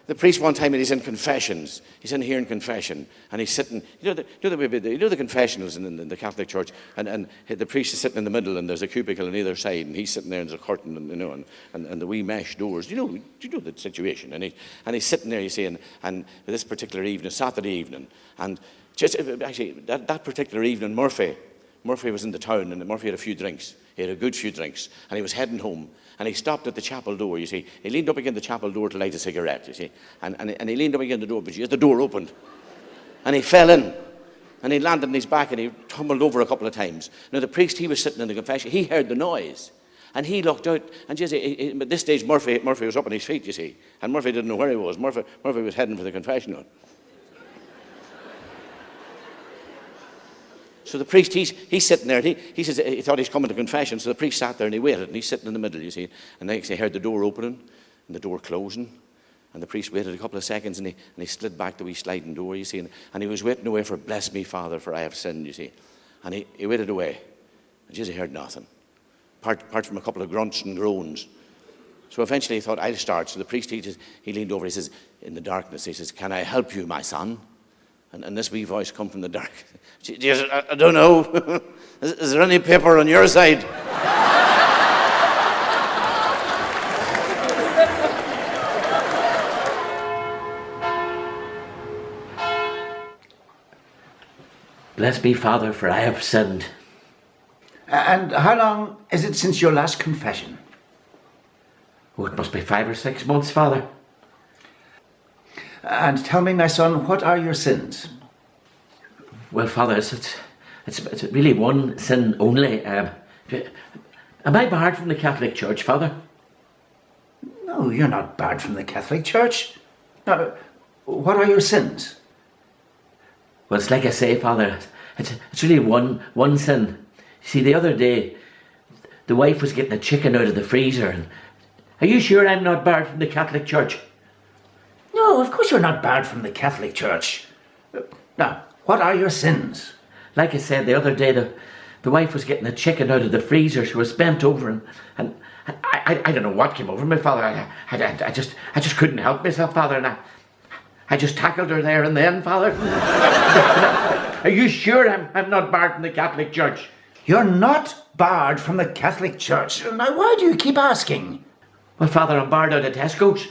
the priest one time, and he's in confessions. He's in here in confession, and he's sitting. The confessionals in the Catholic Church, and the priest is sitting in the middle, and there's a cubicle on either side, and he's sitting there, and there's a curtain, and the wee mesh doors. You know the situation, and he's sitting there, you see, and this particular evening, Saturday evening, and just actually that particular evening, Murphy was in the town, and Murphy had a few drinks. He had a good few drinks, and he was heading home. And he stopped at the chapel door, you see. He leaned up against the chapel door to light a cigarette, you see. And he leaned up against the door, but the door opened. And he fell in. And he landed on his back, and he tumbled over a couple of times. Now, the priest, he was sitting in the confession. He heard the noise. And he looked out. And just, at this stage, Murphy was up on his feet, you see. And Murphy didn't know where he was. Murphy was heading for the confessional. So the priest, he's sitting there. He says he thought he's coming to confession. So the priest sat there and he waited, and he's sitting in the middle, you see. And next he heard the door opening and the door closing. And the priest waited a couple of seconds, and he slid back the wee sliding door, you see. And he was waiting away for "Bless me, Father, for I have sinned," you see. And he waited away. And just he heard nothing, apart from a couple of grunts and groans. So eventually he thought, I'll start. So the priest, he leaned over. He says, in the darkness, he says, "Can I help you, my son?" And this wee voice come from the dark. Jesus, I don't know. Is there any paper on your side? Bless me, Father, for I have sinned. And how long is it since your last confession? Oh, it must be 5 or 6 months, Father. And tell me, my son, what are your sins? Well, Father, it's really one sin only. Am I barred from the Catholic Church, Father? No, you're not barred from the Catholic Church. Now, what are your sins? Well, it's like I say, Father, it's really one sin. See, the other day, the wife was getting a chicken out of the freezer. And are you sure I'm not barred from the Catholic Church? No, of course you're not barred from the Catholic Church. Now, what are your sins? Like I said, the other day, the wife was getting a chicken out of the freezer. She was bent over, and I don't know what came over me, Father. I just couldn't help myself, Father, and I just tackled her there and then, Father. Are you sure I'm not barred from the Catholic Church? You're not barred from the Catholic Church. Now, why do you keep asking? Well, Father, I'm barred out of Tesco's.